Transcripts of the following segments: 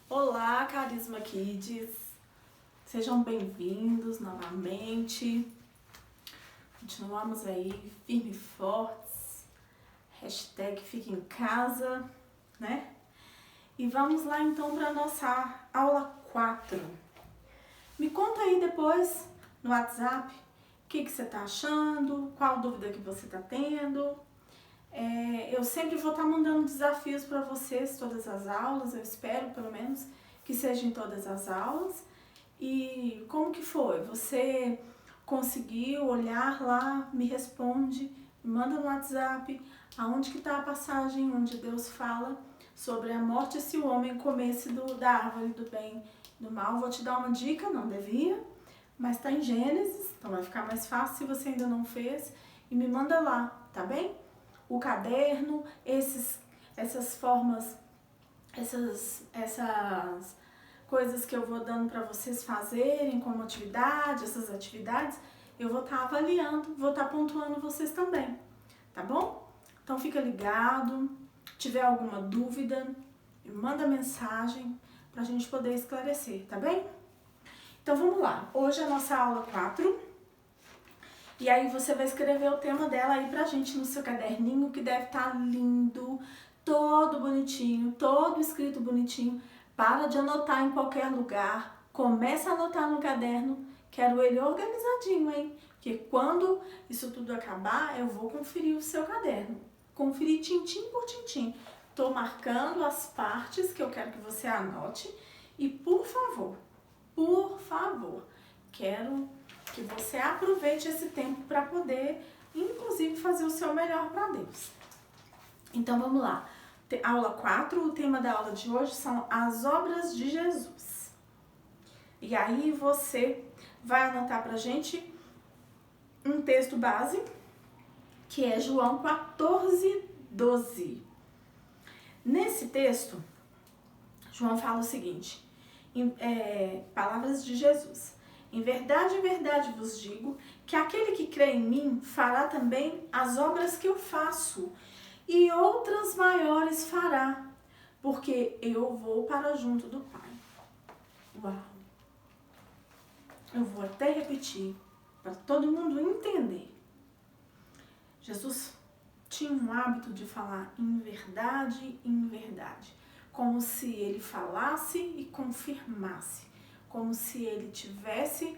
Olá, Carisma Kids! Sejam bem-vindos novamente. Continuamos aí firmes e fortes. Hashtag fica em casa, né? E vamos lá então para a nossa aula 4. Me conta aí depois no WhatsApp o que você está achando, qual dúvida que você está tendo. Eu sempre vou estar mandando desafios para vocês todas as aulas, eu espero pelo menos que seja em todas as aulas. E como que foi? Você conseguiu olhar lá, me responde, me manda no WhatsApp aonde que está a passagem onde Deus fala sobre a morte se o homem comesse da árvore do bem e do mal. Vou te dar uma dica, não devia, mas está em Gênesis, então vai ficar mais fácil se você ainda não fez. E me manda lá, tá bem? O caderno, essas formas, essas coisas que eu vou dando para vocês fazerem como atividade, essas atividades, eu vou estar avaliando, vou estar pontuando vocês também, tá bom? Então fica ligado, tiver alguma dúvida, me manda mensagem para a gente poder esclarecer, tá bem? Então vamos lá, hoje é a nossa aula 4. E aí você vai escrever o tema dela aí pra gente no seu caderninho, que deve estar lindo, todo bonitinho, todo escrito bonitinho. Para de anotar em qualquer lugar, começa a anotar no caderno, quero ele organizadinho, hein? Porque quando isso tudo acabar, eu vou conferir o seu caderno, conferir tintim por tintim. Tô marcando as partes que eu quero que você anote e por favor, quero que você aproveite esse tempo para poder, inclusive, fazer o seu melhor para Deus. Então, vamos lá. Aula 4, o tema da aula de hoje são as obras de Jesus. E aí você vai anotar pra gente um texto base, que é João 14:12. Nesse texto, João fala o seguinte, palavras de Jesus. Em verdade vos digo que aquele que crê em mim fará também as obras que eu faço, e outras maiores fará, porque eu vou para junto do Pai. Uau! Eu vou até repetir, para todo mundo entender. Jesus tinha um hábito de falar em verdade, como se ele falasse e confirmasse, como se ele tivesse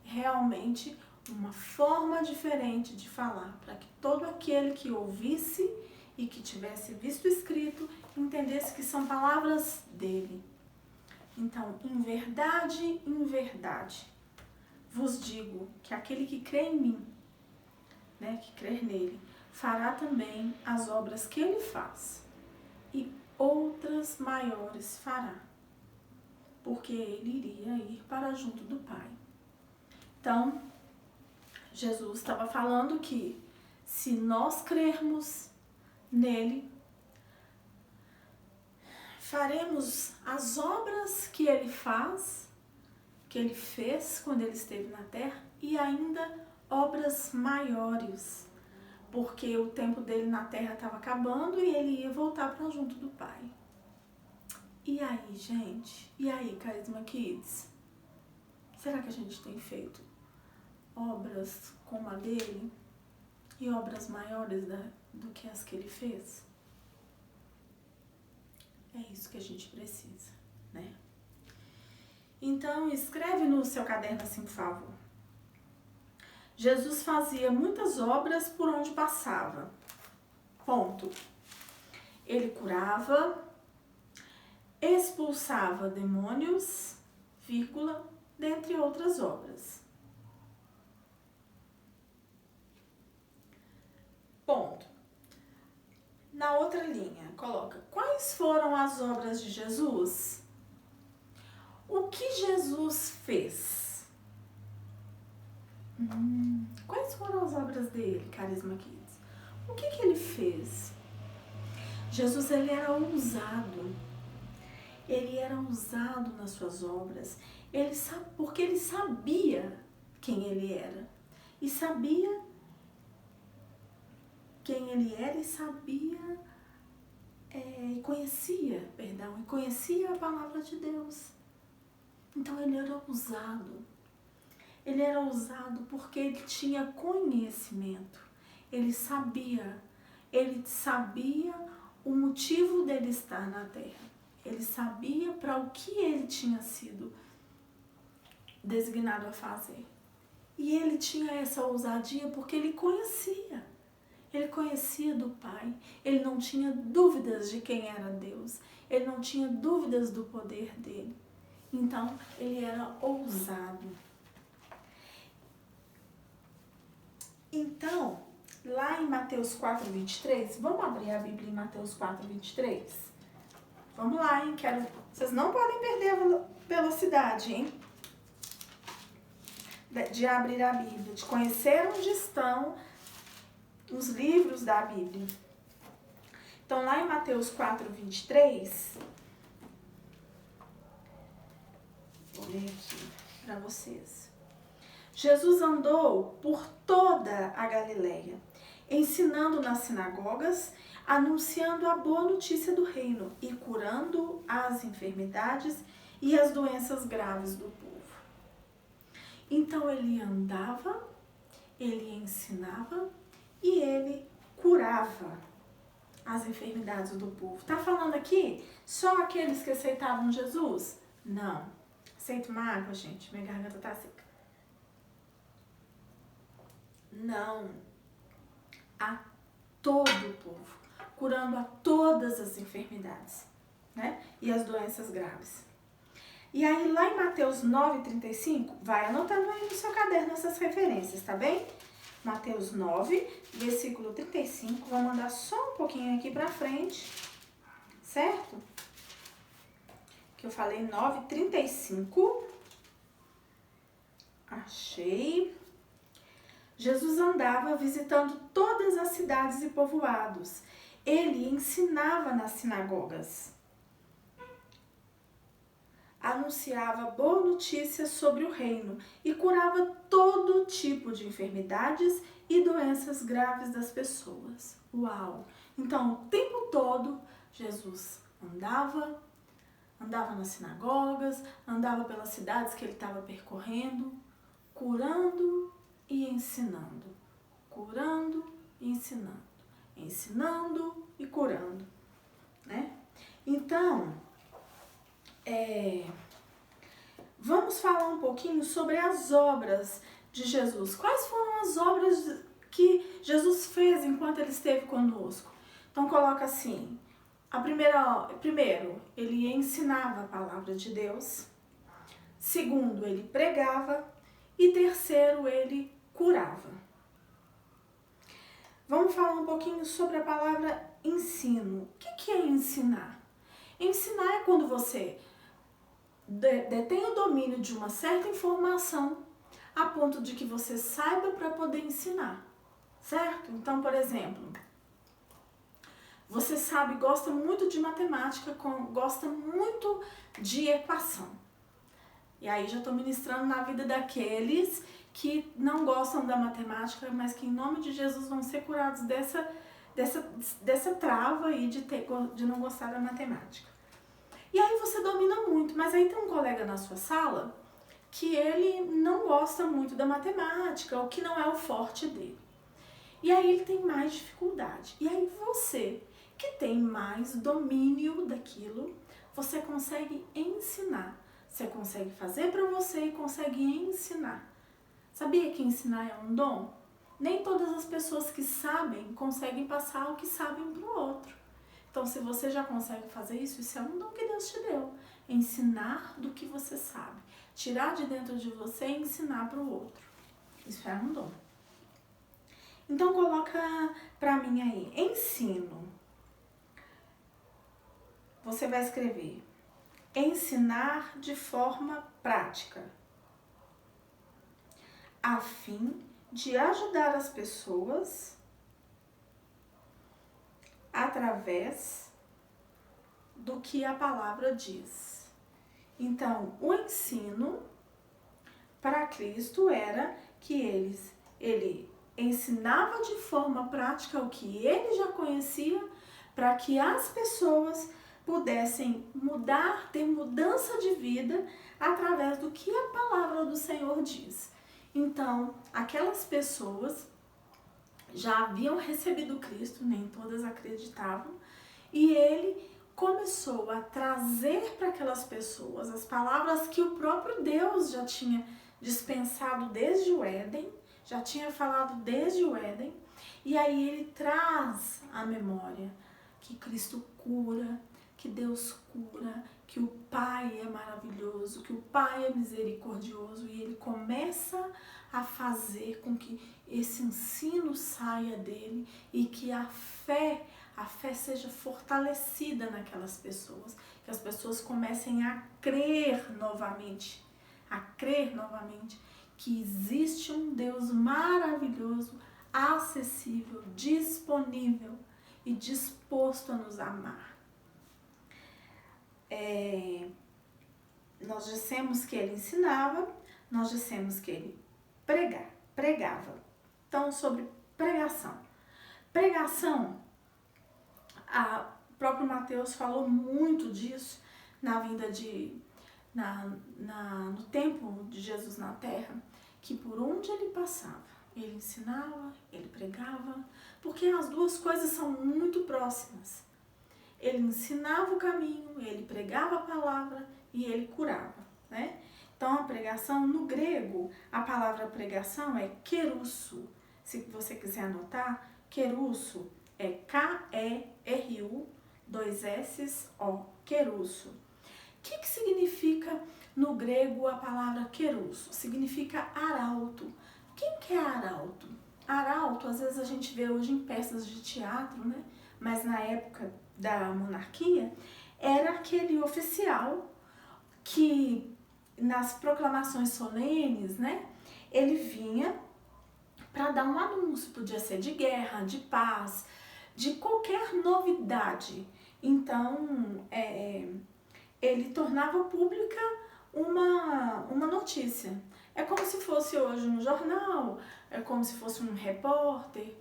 realmente uma forma diferente de falar, para que todo aquele que ouvisse e que tivesse visto escrito entendesse que são palavras dele. Então, em verdade, vos digo que aquele que crê em mim, né, que crer nele, fará também as obras que ele faz, e outras maiores fará, porque ele iria ir para junto do Pai. Então, Jesus estava falando que se nós crermos nele, faremos as obras que ele faz, que ele fez quando ele esteve na terra, e ainda obras maiores, porque o tempo dele na terra estava acabando e ele ia voltar para junto do Pai. E aí, gente? E aí, Carisma Kids? Será que a gente tem feito obras como a dele e obras maiores do que as que ele fez? É isso que a gente precisa, né? Então, escreve no seu caderno assim, por favor. Jesus fazia muitas obras por onde passava. Ponto. Ele curava, expulsava demônios, vírgula, dentre outras obras. Ponto. Na outra linha, coloca, quais foram as obras de Jesus? O que Jesus fez? Quais foram as obras dele, Carisma Kids? O que ele fez? Jesus, ele era ousado. Ele era ousado nas suas obras. Porque ele sabia quem ele era. E sabia quem ele era e sabia conhecia a palavra de Deus. Então ele era ousado. Ele era ousado porque ele tinha conhecimento. Ele sabia o motivo dele estar na terra. Ele sabia para o que ele tinha sido designado a fazer. E ele tinha essa ousadia porque ele conhecia. Ele conhecia do Pai. Ele não tinha dúvidas de quem era Deus. Ele não tinha dúvidas do poder dele. Então, ele era ousado. Então, lá em Mateus 4:23, vamos abrir a Bíblia em Mateus 4:23? Vamos lá, hein? Vocês não podem perder a velocidade, hein? De abrir a Bíblia, de conhecer onde estão os livros da Bíblia. Então, lá em Mateus 4:23, vou ler aqui para vocês. Jesus andou por toda a Galileia, ensinando nas sinagogas, anunciando a boa notícia do reino e curando as enfermidades e as doenças graves do povo. Então ele andava, ele ensinava e ele curava as enfermidades do povo. Tá falando aqui só aqueles que aceitavam Jesus? Não. Aceita uma água, gente? Minha garganta tá seca. Não. A todo o povo, curando a todas as enfermidades, né? E as doenças graves. E aí, lá em Mateus 9:35, vai anotando aí no seu caderno essas referências, tá bem? Mateus 9, versículo 35, vou mandar só um pouquinho aqui pra frente, certo? Que eu falei 9:35. Achei. Jesus andava visitando todas as cidades e povoados. Ele ensinava nas sinagogas. Anunciava boa notícia sobre o reino e curava todo tipo de enfermidades e doenças graves das pessoas. Uau! Então, o tempo todo, Jesus andava nas sinagogas, andava pelas cidades que ele estava percorrendo, curando e ensinando. Curando e ensinando. Ensinando e curando, né? Então, vamos falar um pouquinho sobre as obras de Jesus. Quais foram as obras que Jesus fez enquanto ele esteve conosco? Então, coloca assim, primeiro, ele ensinava a palavra de Deus. Segundo, ele pregava. E terceiro, ele curava. Vamos falar um pouquinho sobre a palavra ensino. O que é ensinar? Ensinar é quando você detém o domínio de uma certa informação a ponto de que você saiba para poder ensinar, certo? Então, por exemplo, você sabe, gosta muito de matemática, gosta muito de equação. E aí já estou ministrando na vida daqueles que não gostam da matemática, mas que em nome de Jesus vão ser curados dessa trava aí de não gostar da matemática. E aí você domina muito, mas aí tem um colega na sua sala que ele não gosta muito da matemática, ou que não é o forte dele. E aí ele tem mais dificuldade. E aí você, que tem mais domínio daquilo, você consegue ensinar. Você consegue fazer para você e consegue ensinar. Sabia que ensinar é um dom? Nem todas as pessoas que sabem conseguem passar o que sabem para o outro. Então, se você já consegue fazer isso é um dom que Deus te deu. Ensinar do que você sabe. Tirar de dentro de você e ensinar para o outro. Isso é um dom. Então, coloca para mim aí. Ensino. Você vai escrever. Ensinar de forma prática. A fim de ajudar as pessoas através do que a palavra diz. Então, o ensino para Cristo era que ele ensinava de forma prática o que ele já conhecia, para que as pessoas pudessem mudar, ter mudança de vida através do que a palavra do Senhor diz. Então, aquelas pessoas já haviam recebido Cristo, nem todas acreditavam, e ele começou a trazer para aquelas pessoas as palavras que o próprio Deus já tinha dispensado desde o Éden, já tinha falado desde o Éden, e aí ele traz à memória que Cristo cura, que Deus cura, que o Pai é maravilhoso, que o Pai é misericordioso, e ele começa a fazer com que esse ensino saia dele e que a fé seja fortalecida naquelas pessoas, que as pessoas comecem a crer novamente que existe um Deus maravilhoso, acessível, disponível e disposto a nos amar. Nós dissemos que ele ensinava, nós dissemos que ele pregava. Então, sobre pregação. Pregação, o próprio Mateus falou muito disso na vinda no tempo de Jesus na terra, que por onde ele passava, ele ensinava, ele pregava, porque as duas coisas são muito próximas. Ele ensinava o caminho, ele pregava a palavra e ele curava, né? Então, a pregação, no grego, a palavra pregação é kerusso. Se você quiser anotar, kerusso é K-E-R-U, 2 S-O, kerusso. O que significa no grego a palavra kerusso? Significa arauto. Quem que é arauto? Arauto, às vezes a gente vê hoje em peças de teatro, né? Mas na época da monarquia, era aquele oficial que nas proclamações solenes, né, ele vinha para dar um anúncio, podia ser de guerra, de paz, de qualquer novidade. Então, ele tornava pública uma notícia. É como se fosse hoje um jornal, é como se fosse um repórter.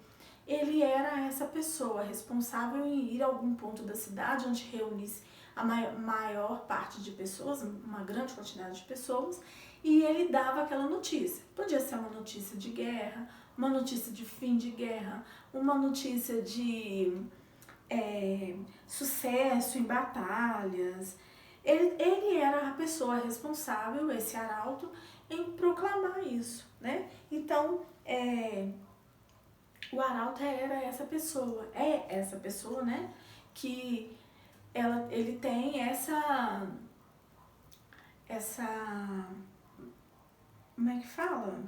Ele era essa pessoa responsável em ir a algum ponto da cidade onde reunisse a maior parte de pessoas, uma grande quantidade de pessoas, e ele dava aquela notícia. Podia ser uma notícia de guerra, uma notícia de fim de guerra, uma notícia de sucesso em batalhas. Ele era a pessoa responsável, esse arauto, em proclamar isso, né? Então, o arauto era essa pessoa, né? Que ele tem essa, como é que fala?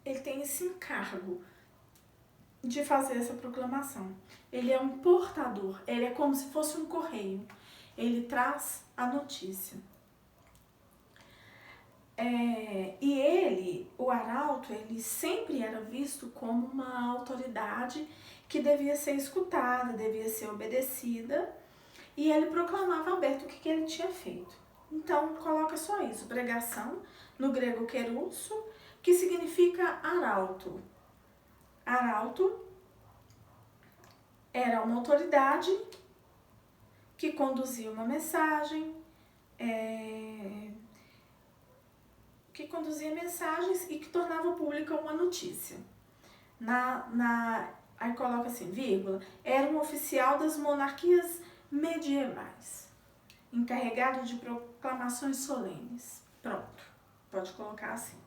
Ele tem esse encargo de fazer essa proclamação. Ele é um portador, ele é como se fosse um correio. Ele traz a notícia. E ele, o arauto, ele sempre era visto como uma autoridade que devia ser escutada, devia ser obedecida, e ele proclamava aberto o que ele tinha feito. Então, coloca só isso, pregação, no grego kerusso, que significa arauto. Arauto era uma autoridade que conduzia uma mensagem, que conduzia mensagens e que tornava pública uma notícia. Aí coloca assim, vírgula, era um oficial das monarquias medievais, encarregado de proclamações solenes. Pronto, pode colocar assim.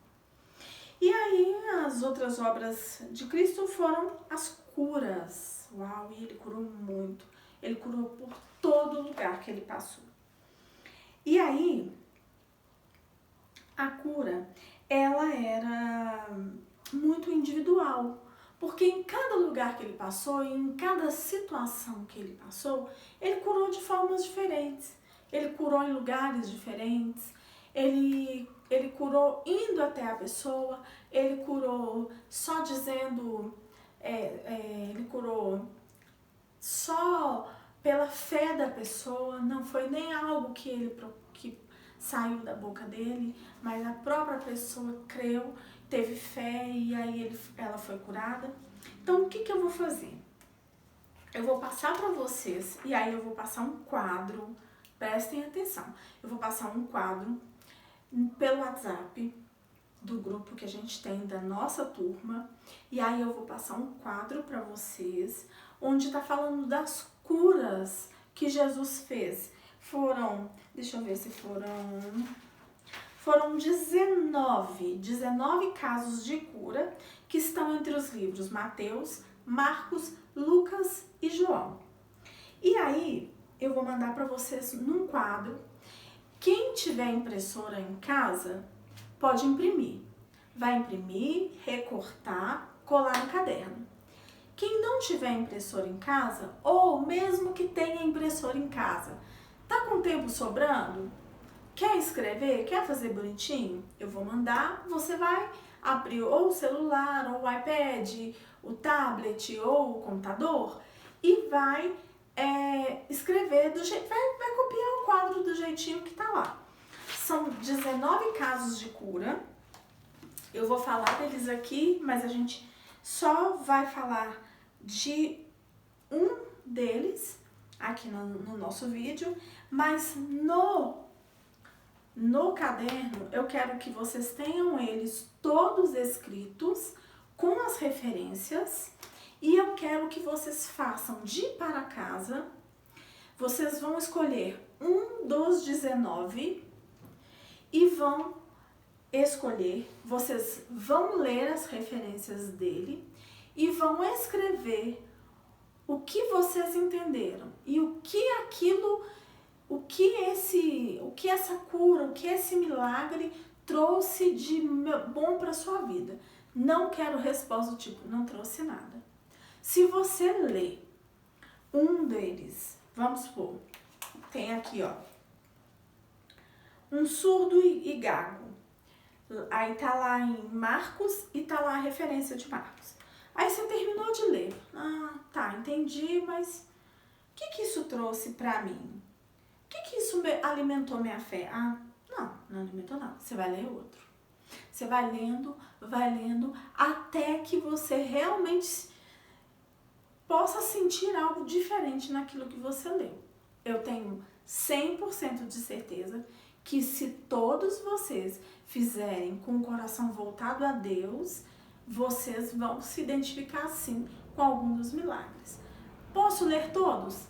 E aí as outras obras de Cristo foram as curas. Uau, e ele curou muito. Ele curou por todo lugar que ele passou. E aí, a cura, ela era muito individual, porque em cada lugar que ele passou, em cada situação que ele passou, ele curou de formas diferentes. Ele curou em lugares diferentes, ele curou indo até a pessoa, ele curou só dizendo, ele curou só pela fé da pessoa, não foi nem algo que saiu da boca dele, mas a própria pessoa creu, teve fé e aí ela foi curada. Então, o que que eu vou fazer? Eu vou passar para vocês, e aí eu vou passar um quadro, prestem atenção, eu vou passar um quadro pelo WhatsApp do grupo que a gente tem da nossa turma, e aí eu vou passar um quadro para vocês, onde tá falando das curas que Jesus fez. Deixa eu ver se foram 19 casos de cura que estão entre os livros Mateus, Marcos, Lucas e João. E aí, eu vou mandar para vocês num quadro. Quem tiver impressora em casa, pode imprimir. Vai imprimir, recortar, colar no caderno. Quem não tiver impressora em casa, ou mesmo que tenha impressora em casa, tá com tempo sobrando? Quer escrever? Quer fazer bonitinho? Eu vou mandar, você vai abrir ou o celular, ou o iPad, o tablet ou o computador e vai escrever do jeito, vai copiar o quadro do jeitinho que tá lá. São 19 casos de cura. Eu vou falar deles aqui, mas a gente só vai falar de um deles aqui no nosso vídeo, mas no caderno eu quero que vocês tenham eles todos escritos com as referências e eu quero que vocês façam de ir para casa. Vocês vão escolher um dos 19 e vão escolher, vocês vão ler as referências dele e vão escrever o que vocês entenderam e o que essa cura, o que esse milagre trouxe de bom para sua vida. Não quero resposta do tipo, não trouxe nada. Se você ler um deles, vamos supor, tem aqui, ó, um surdo e gago. Aí tá lá em Marcos e tá lá a referência de Marcos. Aí você terminou de ler. Ah, tá, entendi, mas o que isso trouxe pra mim? O que isso alimentou minha fé? Ah, não alimentou nada. Você vai ler outro. Você vai lendo, até que você realmente possa sentir algo diferente naquilo que você leu. Eu tenho 100% de certeza que se todos vocês fizerem com o coração voltado a Deus, vocês vão se identificar sim com algum dos milagres. Posso ler todos?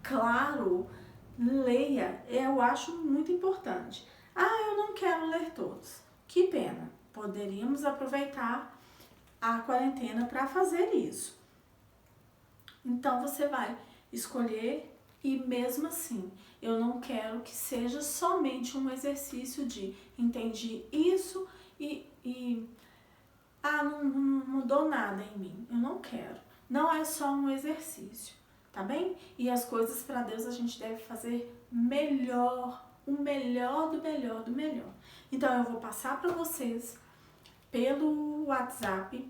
Claro, leia, eu acho muito importante. Ah, eu não quero ler todos. Que pena, poderíamos aproveitar a quarentena para fazer isso. Então você vai escolher e mesmo assim, eu não quero que seja somente um exercício de entendi isso e não mudou nada em mim. Eu não quero. Não é só um exercício, tá bem? E as coisas para Deus a gente deve fazer melhor, o melhor do melhor do melhor. Então eu vou passar para vocês pelo WhatsApp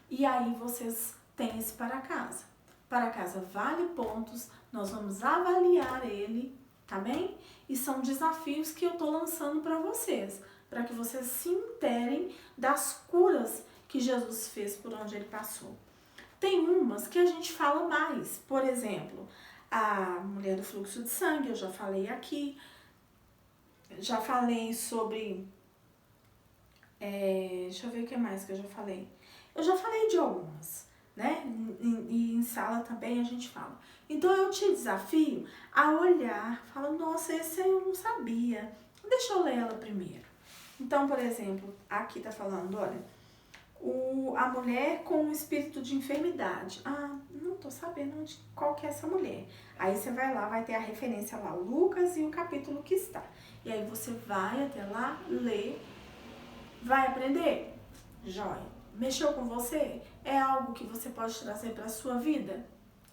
e aí vocês têm esse para casa. Para casa vale pontos, nós vamos avaliar ele, tá bem? E são desafios que eu tô lançando para vocês, para que vocês se interem das curas que Jesus fez por onde ele passou. Tem umas que a gente fala mais, por exemplo, a mulher do fluxo de sangue, eu já falei aqui, já falei sobre, deixa eu ver o que mais que eu já falei. Eu já falei de algumas, né? E em sala também a gente fala. Então eu te desafio a olhar, fala, nossa, esse eu não sabia, deixa eu ler ela primeiro. Então, por exemplo, aqui tá falando, olha, a mulher com um espírito de enfermidade. Ah, não tô sabendo qual que é essa mulher. Aí você vai lá, vai ter a referência lá, Lucas e o capítulo que está. E aí você vai até lá, lê, vai aprender? Joia. Mexeu com você? É algo que você pode trazer para a sua vida?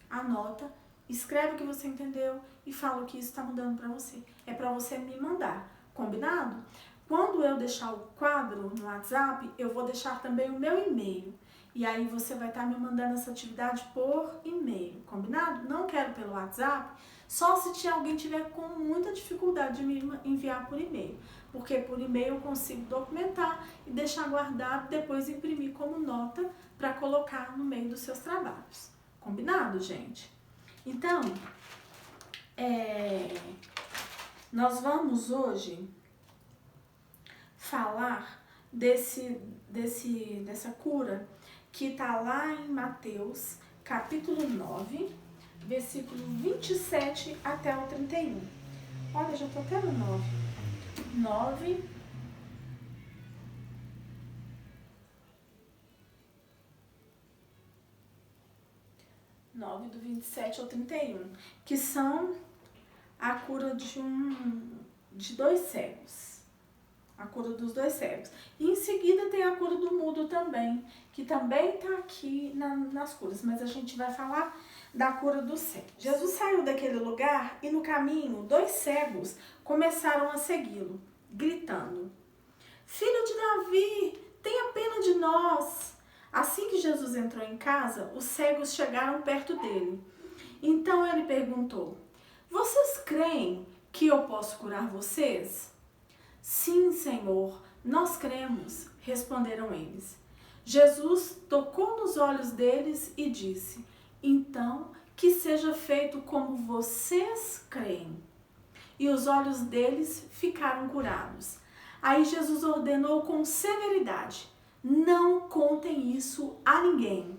Anota, escreve o que você entendeu e fala o que isso está mudando para você. É para você me mandar, combinado? Quando eu deixar o quadro no WhatsApp, eu vou deixar também o meu e-mail. E aí você vai estar me mandando essa atividade por e-mail, combinado? Não quero pelo WhatsApp, só se alguém tiver com muita dificuldade de me enviar por e-mail. Porque por e-mail eu consigo documentar e deixar guardado, depois imprimir como nota para colocar no meio dos seus trabalhos. Combinado, gente? Então, nós vamos hoje falar dessa cura que está lá em Mateus, capítulo 9, versículo 27 até o 31. Olha, já estou até no 9. 9 do 27 ao 31, que são a cura de 2 cegos. A cura dos 2 cegos. E em seguida tem a cura do mudo também, que também está aqui nas curas, mas a gente vai falar da cura do cego. Jesus saiu daquele lugar e no caminho 2 cegos começaram a segui-lo, gritando: Filho de Davi, tenha pena de nós. Assim que Jesus entrou em casa, os cegos chegaram perto dele. Então ele perguntou: Vocês creem que eu posso curar vocês? Sim, Senhor, nós cremos, responderam eles. Jesus tocou nos olhos deles e disse: Então, que seja feito como vocês creem. E os olhos deles ficaram curados. Aí Jesus ordenou com severidade: Não contem isso a ninguém.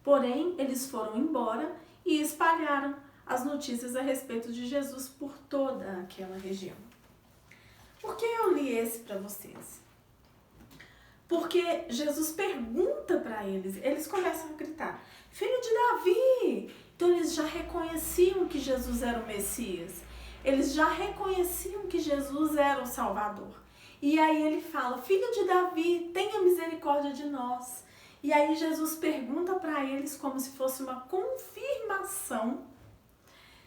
Porém, eles foram embora e espalharam as notícias a respeito de Jesus por toda aquela região. Por que eu li esse para vocês? Porque Jesus pergunta para eles começam a gritar: Filho de Davi! Então eles já reconheciam que Jesus era o Messias. Eles já reconheciam que Jesus era o Salvador. E aí ele fala: Filho de Davi, tenha misericórdia de nós. E aí Jesus pergunta para eles como se fosse uma confirmação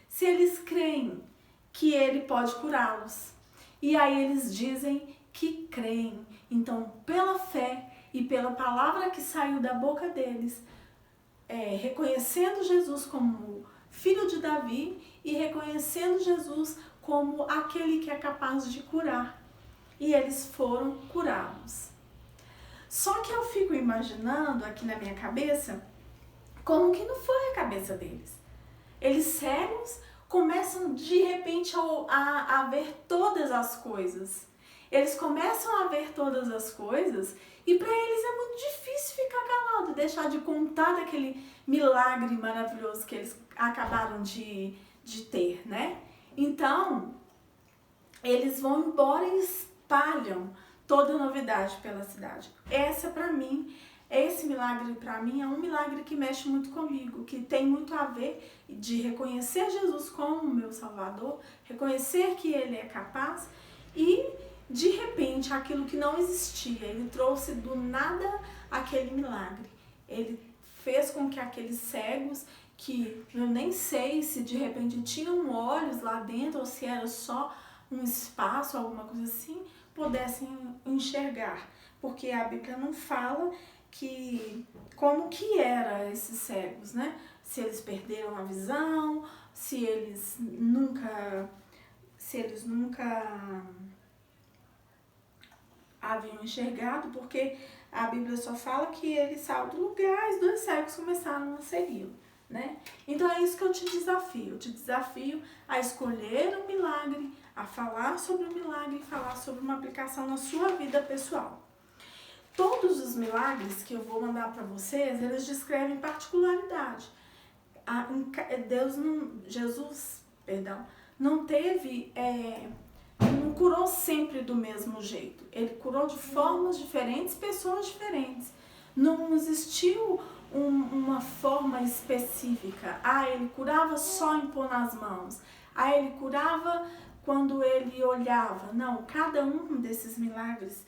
se eles creem que ele pode curá-los. E aí eles dizem que creem. Então, pela fé e pela palavra que saiu da boca deles, reconhecendo Jesus como filho de Davi e reconhecendo Jesus como aquele que é capaz de curar. E eles foram curados. Só que eu fico imaginando aqui na minha cabeça como que não foi a cabeça deles. Eles cegos começam de repente a ver todas as coisas. Eles começam a ver todas as coisas e para eles é muito difícil ficar calado, deixar de contar daquele milagre maravilhoso que eles acabaram de ter, né? Então, eles vão embora e espalham toda a novidade pela cidade. Esse milagre para mim é um milagre que mexe muito comigo, que tem muito a ver de reconhecer Jesus como meu Salvador, reconhecer que Ele é capaz e, de repente, aquilo que não existia, Ele trouxe do nada aquele milagre. Ele fez com que aqueles cegos, que eu nem sei se de repente tinham olhos lá dentro ou se era só um espaço, alguma coisa assim, pudessem enxergar. Porque a Bíblia não fala como que era esses cegos, né? Se eles perderam a visão, se eles nunca haviam enxergado, porque a Bíblia só fala que ele saiu do lugar e os 2 cegos começaram a segui-lo, né? Então é isso que eu te desafio a escolher um milagre, a falar sobre o milagre e falar sobre uma aplicação na sua vida pessoal. Todos os milagres que eu vou mandar para vocês, eles descrevem particularidade. Jesus não teve, não curou sempre do mesmo jeito. Ele curou de formas diferentes, pessoas diferentes. Não existiu uma forma específica. Ele curava só impor nas mãos. Ele curava quando ele olhava. Não, cada um desses milagres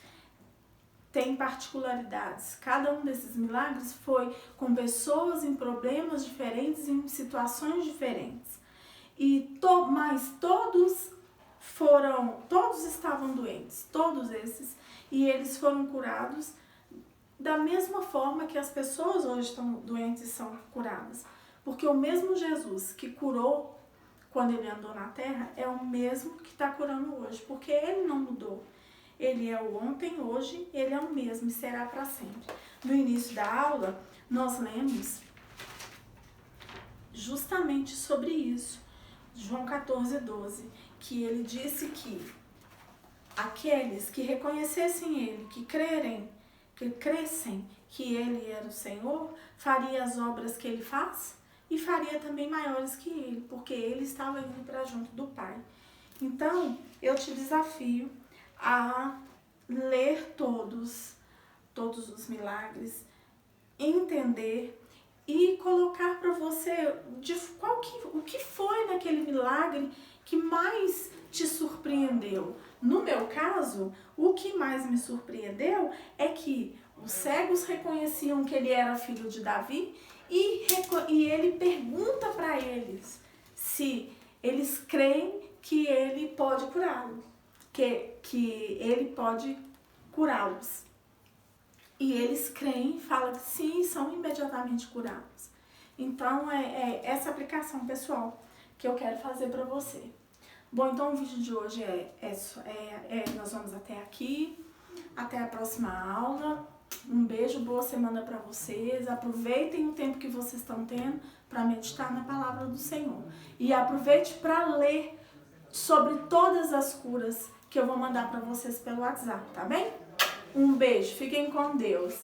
tem particularidades. Cada um desses milagres foi com pessoas em problemas diferentes, em situações diferentes. Mas todos estavam doentes, todos esses, e eles foram curados da mesma forma que as pessoas hoje estão doentes e são curadas. Porque o mesmo Jesus que curou quando ele andou na terra é o mesmo que está curando hoje, porque ele não mudou. Ele é o ontem, hoje, ele é o mesmo e será para sempre. No início da aula, nós lemos justamente sobre isso, João 14:12, que ele disse que aqueles que reconhecessem ele, que crescem que ele era o Senhor, faria as obras que ele faz e faria também maiores que ele, porque ele estava indo para junto do Pai. Então, eu te desafio a ler todos os milagres, entender e colocar para você o que foi naquele milagre que mais te surpreendeu. No meu caso, o que mais me surpreendeu é que os cegos reconheciam que ele era filho de Davi e ele pergunta para eles se eles creem que ele pode curá-los, que ele pode curá-los. E eles creem, falam que sim, são imediatamente curados. Então, é essa aplicação, pessoal, que eu quero fazer para você. Bom, então o vídeo de hoje nós vamos até aqui. Até a próxima aula. Um beijo, boa semana para vocês. Aproveitem o tempo que vocês estão tendo para meditar na palavra do Senhor. E aproveite para ler sobre todas as curas que eu vou mandar para vocês pelo WhatsApp, tá bem? Um beijo, fiquem com Deus.